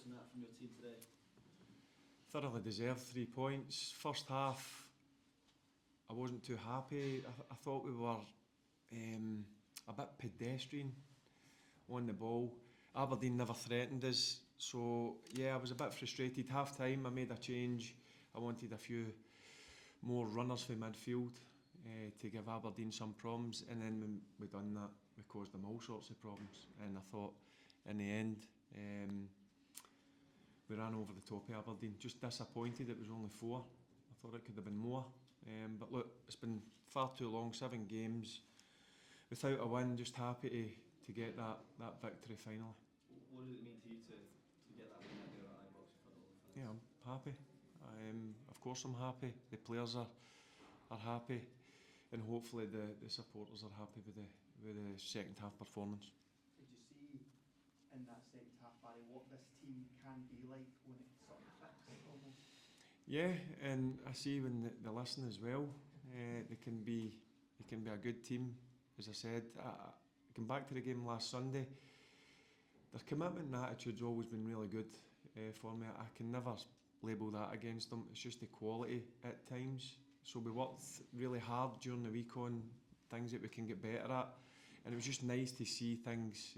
on that from your team today? Thoroughly deserved 3 points. First half, I wasn't too happy. I thought we were a bit pedestrian on the ball. Aberdeen never threatened us, so yeah, I was a bit frustrated. Half time, I made a change. I wanted a few more runners for midfield to give Aberdeen some problems, and then when we done that, we caused them all sorts of problems. And I thought, in the end, we ran over the top of Aberdeen. Just disappointed it was only 4. I thought it could have been more. But look, it's been far too long, 7 games without a win. Just happy to get that victory finally. What did it mean to you to get that win there at Ibrox in front of all the fans? Yeah, I'm happy. Of course I'm happy. The players are happy, and hopefully the supporters are happy with the second half performance. Did you see in that second half, Barry, what this team can be like when it sort of clicks almost? Yeah, and I see when they listen as well, they can be a good team. As I said, I came back to the game last Sunday. Their commitment and attitude's always been really good for me. I can never label that against them. It's just the quality at times. So we worked really hard during the week on things that we can get better at, and it was just nice to see things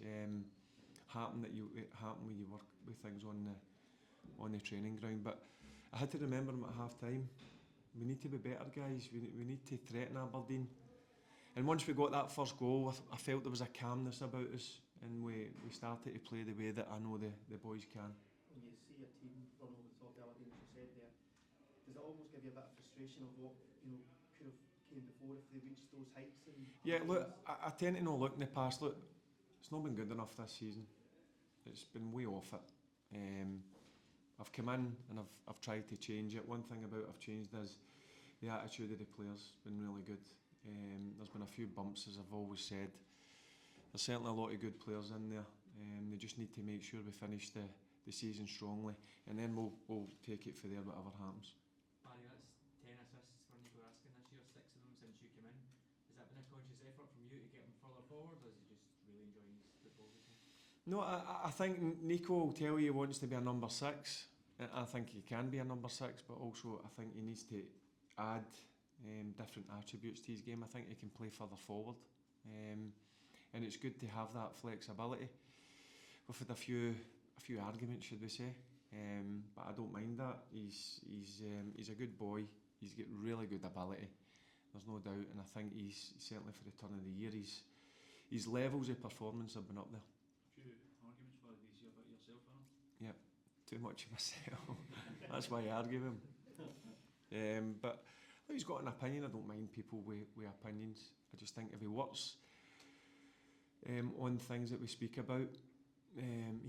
happen when you work with things on the training ground. But I had to remember them at half time. We need to be better, guys. We need to threaten Aberdeen. And once we got that first goal, I felt there was a calmness about us, and we started to play the way that I know the boys can. When you see a team run over the top of Aberdeen, as you said there, does it almost give you a bit of frustration of what could have came before if they reached those heights? Yeah, look, I tend to look in the past. Look, it's not been good enough this season. It's been way off it. I've come in and I've tried to change it. One thing about I've changed is the attitude of the players been really good. There's been a few bumps, as I've always said. There's certainly a lot of good players in there. They just need to make sure we finish the season strongly, and then we'll take it from there, whatever happens. Barry, that's 10 assists for Raskin this year, 6 of them since you came in. Has that been a conscious effort from you to get him further forward, or is he just really enjoying his football routine? No, I think Nico will tell you he wants to be a number 6. I think he can be a number 6, but also I think he needs to add different attributes to his game. I think he can play further forward, and it's good to have that flexibility. We've had a few arguments, should we say, but I don't mind that. He's a good boy. He's got really good ability. There's no doubt, and I think he's certainly for the turn of the year. His levels of performance have been up there. A few arguments for the DC about yourself, Alan? Yep, too much of myself. That's why I argue with him. But he's got an opinion. I don't mind people with opinions. I just think if he works on things that we speak about,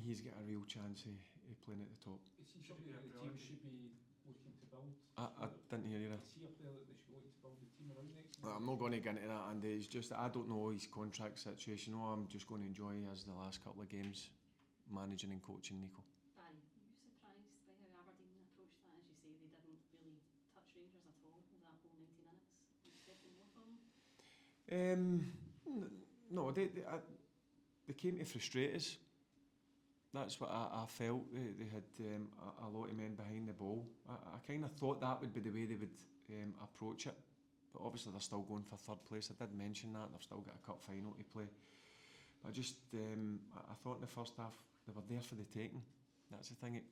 he's got a real chance of playing at the top. Is he something that the team should be looking to build? I didn't hear you there. Is he a player that they should be looking to build the team around next season? I'm not going to get into that, Andy. It's just I don't know his contract situation. No, I'm just going to enjoy as the last couple of games managing and coaching Nico. Barry, are you surprised by how Aberdeen approached that? As you say, they didn't really touch Rangers at all over that whole 90 minutes. Are you expecting more from them? No, they came to frustrate us. That's what I felt. They had a lot of men behind the ball. I kind of thought that would be the way they would approach it. But obviously they're still going for third place. I did mention that. They've still got a cup final to play. But I just, I thought in the first half they were there for the taking. That's the thing that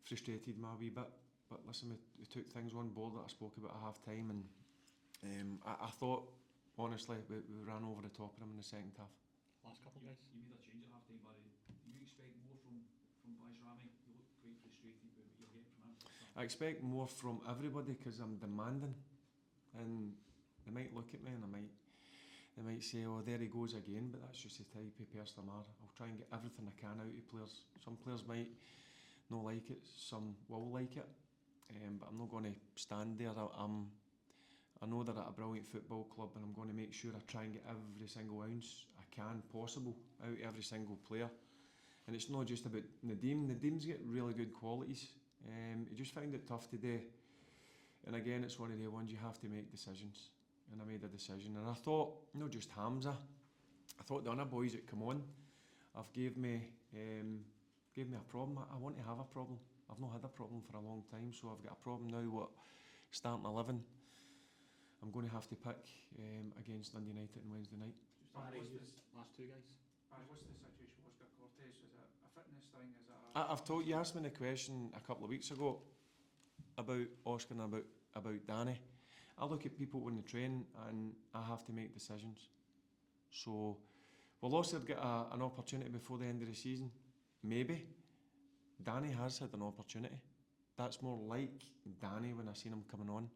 frustrated me a wee bit. But listen, we took things on board that I spoke about at half time, and I thought, honestly, we ran over the top of them in the second half. Last couple of guys. You made a change at half time, Barry. Do you expect more from Rami? You look quite frustrated with what you're getting from him. I expect more from everybody because I'm demanding, and they might look at me and they might say, oh, there he goes again, but that's just the type of person I am. I'll try and get everything I can out of players. Some players might not like it, some will like it, but I'm not going to stand there. I know they're at a brilliant football club, and I'm going to make sure I try and get every single ounce I can possible out of every single player. And it's not just about Nadeem. Nadeem's got really good qualities. He just found it tough today. And again, it's one of the ones you have to make decisions. And I made a decision. And I thought, not just Hamza, I thought the other boys that come on have gave me gave me a problem. I want to have a problem. I've not had a problem for a long time, so I've got a problem now. What starting 11? I'm going to have to pick against Dundee United on Wednesday night. Barry, Last two guys. Barry, what's the situation with Oscar Cortes? Is it a fitness thing? Is it I've told you, asked me the question a couple of weeks ago about Oscar and about Danny. I look at people when they train and I have to make decisions. So, will Oscar get an opportunity before the end of the season? Maybe. Danny has had an opportunity. That's more like Danny when I seen him coming on.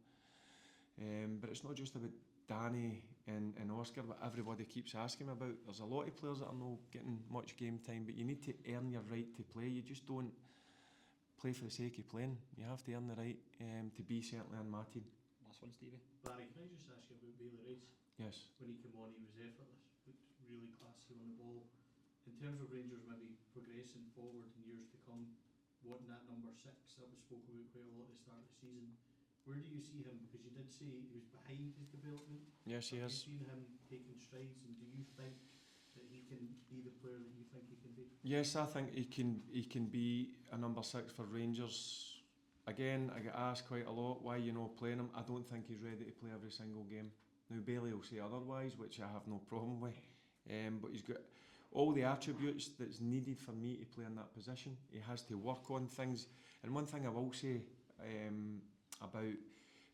But it's not just about Danny and Oscar that everybody keeps asking me about. There's a lot of players that are not getting much game time, but you need to earn your right to play. You just don't play for the sake of playing. You have to earn the right to be certainly on my team. Last one, Stevie. Barry, can I just ask you about Bailey Rice? Yes. When he came on, he was effortless, looked really classy on the ball. In terms of Rangers maybe progressing forward in years to come, wanting that number 6, that was spoken about quite a lot at the start of the season. Where do you see him? Because you did say he was behind his development. Yes, he Have is. you seen him taking strides, and do you think that he can be the player that you think he can be? Yes, I think he can be a number 6 for Rangers. Again, I get asked quite a lot why you're not playing him. I don't think he's ready to play every single game. Now Bailey will say otherwise, which I have no problem with. But he's got all the attributes that's needed for me to play in that position. He has to work on things. And one thing I will say about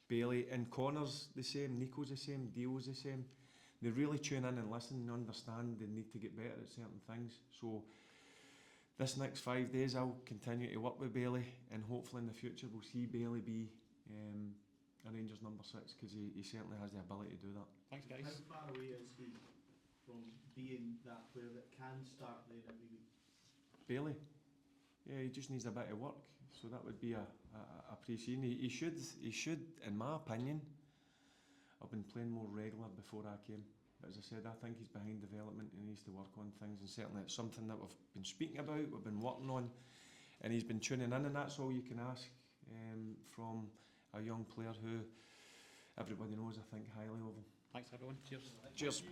Bailey, and Connor's the same, Nico's the same, Dio's the same. They really tune in and listen and understand they need to get better at certain things. So this next 5 days I'll continue to work with Bailey, and hopefully in the future we'll see Bailey be a Rangers number 6, because he certainly has the ability to do that. Thanks, guys. How far away is he from being that player that can start then every week? Bailey? Yeah, he just needs a bit of work. So that would be a pre-season. He should, in my opinion, have been playing more regular before I came. But as I said, I think he's behind development and he needs to work on things, and certainly it's something that we've been speaking about, we've been working on, and he's been tuning in, and that's all you can ask from a young player who everybody knows, I think, highly of him. Thanks, everyone. Cheers. Cheers.